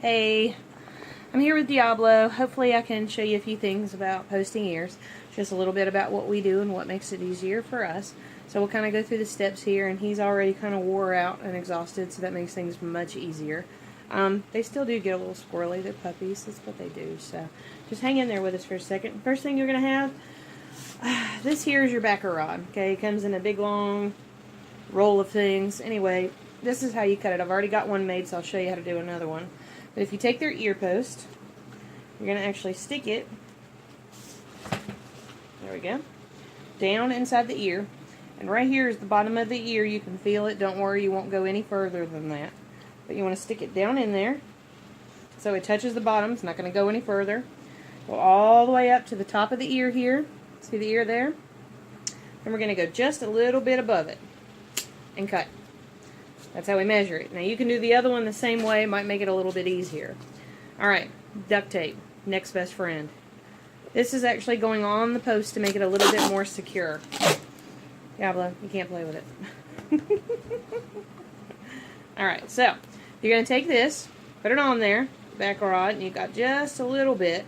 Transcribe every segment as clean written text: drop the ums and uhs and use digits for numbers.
Hey, I'm here with Diablo. Hopefully I can show you a few things about posting ears. Just a little bit about what we do and what makes it easier for us. So we'll kind of go through the steps here, and he's already kind of wore out and exhausted, so that makes things much easier. They still do get a little squirrely. They're puppies. That's what they do. So just hang in there with us for a second. First thing you're going to have, this here is your backer rod. Okay, it comes in a big long roll of things. Anyway, this is how you cut it. I've already got one made, so I'll show you how to do another one. But if you take their ear post, you're going to actually stick it, there we go, down inside the ear. And right here is the bottom of the ear. You can feel it. Don't worry, you won't go any further than that. But you want to stick it down in there so it touches the bottom. It's not going to go any further. Go all the way up to the top of the ear here. See the ear there? And we're going to go just a little bit above it and cut. That's how we measure it. Now you can do the other one the same way. It might make it a little bit easier. Alright, duct tape. Next best friend. This is actually going on the post to make it a little bit more secure. Diablo, you can't play with it. Alright, so you're going to take this, put it on there, back rod, and you've got just a little bit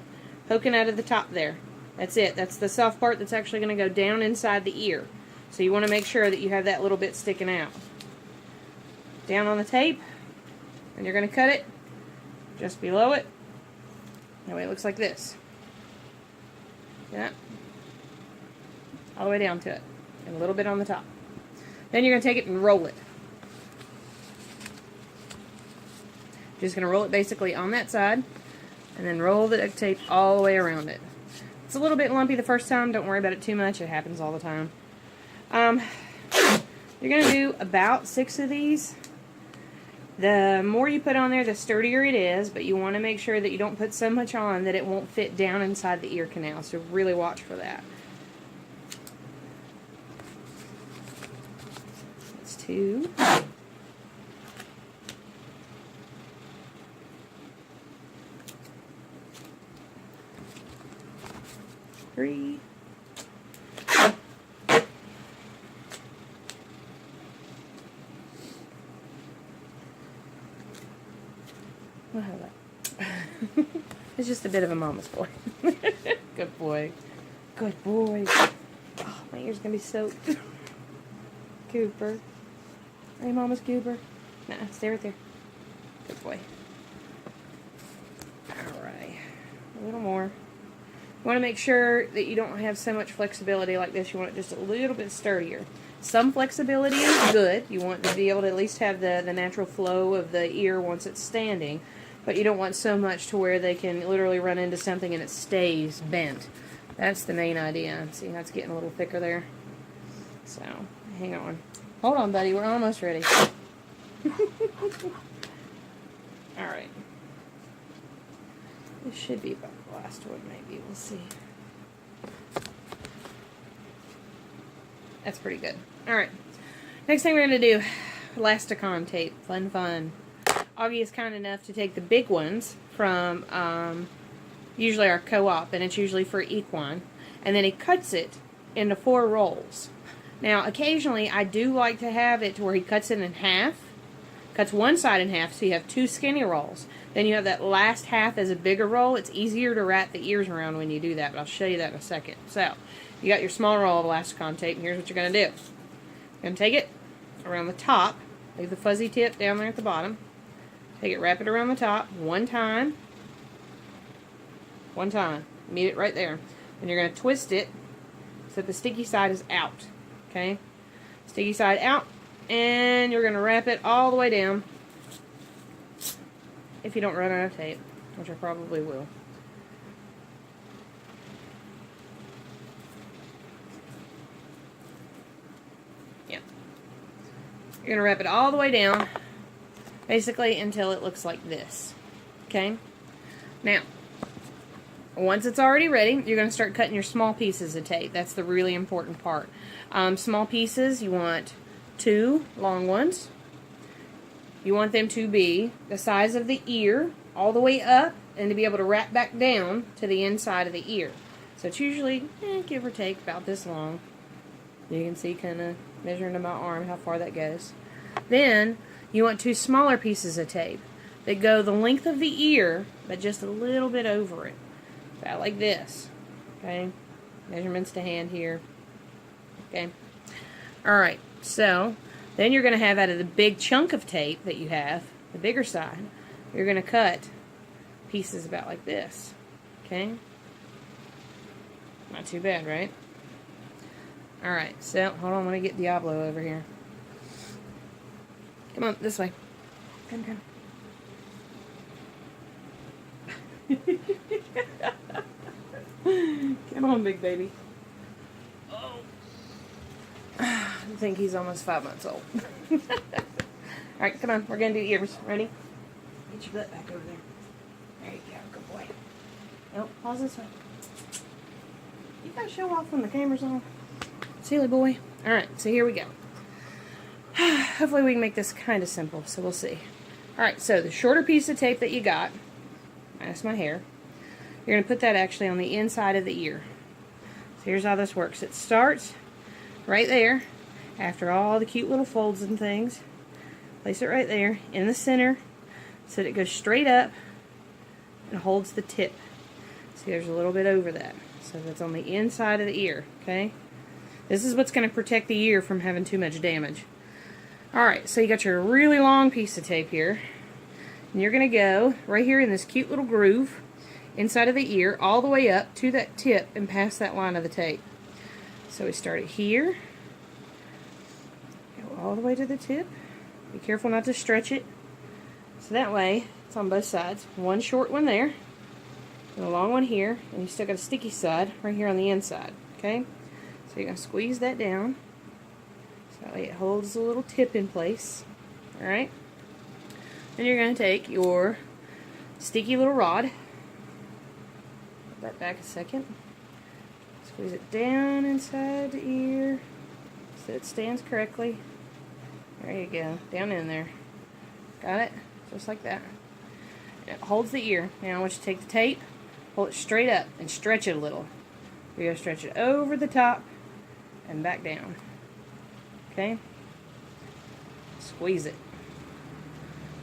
poking out of the top there. That's it. That's the soft part that's actually going to go down inside the ear. So you want to make sure that you have that little bit sticking out. Down on the tape, and you're going to cut it just below it. That way it looks like this. Yeah. All the way down to it. And a little bit on the top. Then you're going to take it and roll it. Just going to roll it basically on that side, and then roll the duct tape all the way around it. It's a little bit lumpy the first time. Don't worry about it too much. It happens all the time. You're going to do about 6 of these. The more you put on there, the sturdier it is, but you want to make sure that you don't put so much on that it won't fit down inside the ear canal, so really watch for that. That's 2. 3. We'll have that. It's just a bit of a mama's boy. Good boy. Good boy. Oh, my ear's gonna be soaked. Cooper. Hey, Mama's Cooper. Nah, stay right there. Good boy. Alright. A little more. You want to make sure that you don't have so much flexibility like this. You want it just a little bit sturdier. Some flexibility is good. You want to be able to at least have the natural flow of the ear once it's standing. But you don't want so much to where they can literally run into something and it stays bent. That's the main idea. See how it's getting a little thicker there? So, hang on. Hold on, buddy. We're almost ready. Alright. This should be about the last one, maybe. We'll see. That's pretty good. Alright. Next thing we're going to do, Elasticon Tape. Fun, fun. Augie is kind enough to take the big ones from usually our co-op, and it's usually for Equine, and then he cuts it into 4 rolls. Now, occasionally, I do like to have it to where he cuts it in half, cuts one side in half, so you have 2 skinny rolls. Then you have that last half as a bigger roll. It's easier to wrap the ears around when you do that, but I'll show you that in a second. So, you got your small roll of Elasticon tape, and here's what you're going to do. You're going to take it around the top, leave the fuzzy tip down there at the bottom. Take it, wrap it around the top, one time, meet it right there. And you're going to twist it so that the sticky side is out, okay? Sticky side out, and you're going to wrap it all the way down, if you don't run out of tape, which I probably will. Yeah. You're going to wrap it all the way down, basically until it looks like this. Okay? Now, once it's already ready, you're going to start cutting your small pieces of tape. That's the really important part. Small pieces, you want 2 long ones. You want them to be the size of the ear all the way up and to be able to wrap back down to the inside of the ear. So it's usually, give or take, about this long. You can see kind of measuring to my arm how far that goes. Then you want 2 smaller pieces of tape. that go the length of the ear, but just a little bit over it. About like this. Okay? Measurements to hand here. Okay? Alright, so then you're going to have out of the big chunk of tape that you have, the bigger side, you're going to cut pieces about like this. Okay? Not too bad, right? Alright, so hold on, let me get Diablo over here. Come on, this way. Come. Come on, big baby. Oh. I think he's almost 5 months old. Alright, come on, we're going to do ears. Ready? Get your butt back over there. There you go, good boy. Nope, pause this way. You gotta show off when the camera's on. Silly boy. Alright, so here we go. Hopefully we can make this kind of simple, so we'll see. Alright, so the shorter piece of tape that you got, minus my hair, you're going to put that actually on the inside of the ear. So here's how this works. It starts right there, after all the cute little folds and things. Place it right there, in the center, so that it goes straight up and holds the tip. See, there's a little bit over that. So that's on the inside of the ear, okay? This is what's going to protect the ear from having too much damage. Alright, so you got your really long piece of tape here. And you're going to go right here in this cute little groove inside of the ear all the way up to that tip and past that line of the tape. So we start it here. Go all the way to the tip. Be careful not to stretch it. So that way, it's on both sides. One short one there, and a long one here, and you still got a sticky side right here on the inside. Okay? So you're going to squeeze that down. So that way it holds the little tip in place. Alright? Then you're going to take your sticky little rod. Put that back a second. Squeeze it down inside the ear so it stands correctly. There you go. Down in there. Got it? Just like that. And it holds the ear. Now I want you to take the tape, pull it straight up, and stretch it a little. You're going to stretch it over the top and back down. Okay? Squeeze it.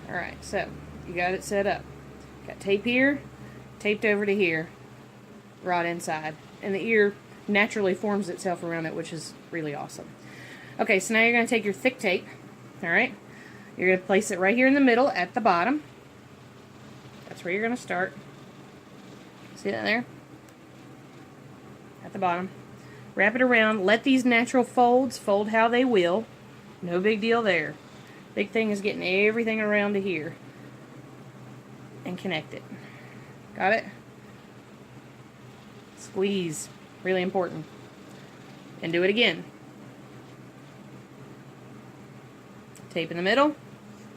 Alright, so you got it set up. Got tape here, taped over to here, rod inside. And the ear naturally forms itself around it, which is really awesome. Okay, so now you're going to take your thick tape. Alright? You're going to place it right here in the middle at the bottom. That's where you're going to start. See that there? At the bottom. Wrap it around. Let these natural folds fold how they will. No big deal there. Big thing is getting everything around to here. And connect it. Got it? Squeeze. Really important. And do it again. Tape in the middle.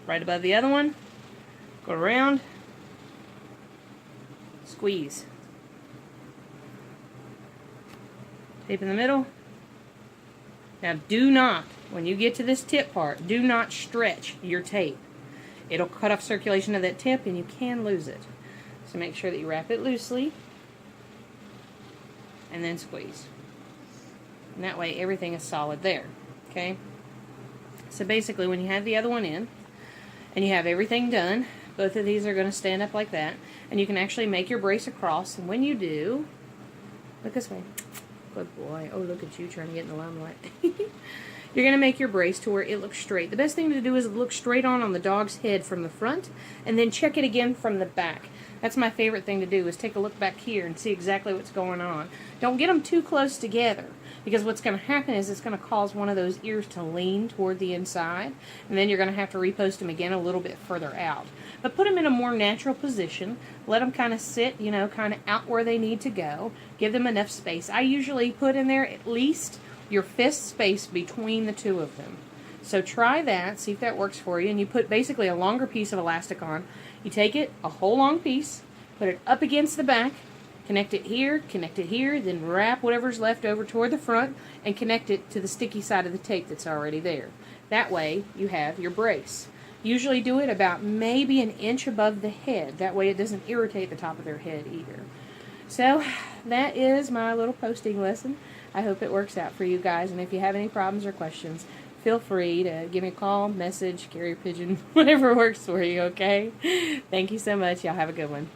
Right above the other one. Go around. Squeeze. Tape in the middle. Now do not, when you get to this tip part, do not stretch your tape. It'll cut off circulation of that tip and you can lose it. So make sure that you wrap it loosely and then squeeze. And that way everything is solid there. Okay? So basically when you have the other one in and you have everything done, both of these are going to stand up like that, and you can actually make your brace across. And when you do, look this way. Good boy. Oh, look at you trying to get in the limelight. You're going to make your brace to where it looks straight. The best thing to do is look straight on the dog's head from the front, and then check it again from the back. That's my favorite thing to do, is take a look back here and see exactly what's going on. Don't get them too close together, because what's going to happen is it's going to cause one of those ears to lean toward the inside, and then you're going to have to repost them again a little bit further out. But put them in a more natural position. Let them kind of sit, you know, kind of out where they need to go. Give them enough space. I usually put in there at least your fist space between the two of them. So try that, see if that works for you. And you put basically a longer piece of Elasticon. You take it, a whole long piece, put it up against the back, connect it here, then wrap whatever's left over toward the front and connect it to the sticky side of the tape that's already there. That way you have your brace. Usually do it about maybe an inch above the head. That way it doesn't irritate the top of their head either. So that is my little posting lesson. I hope it works out for you guys, and if you have any problems or questions, feel free to give me a call, message, carrier pigeon, whatever works for you, okay? Thank you so much. Y'all have a good one.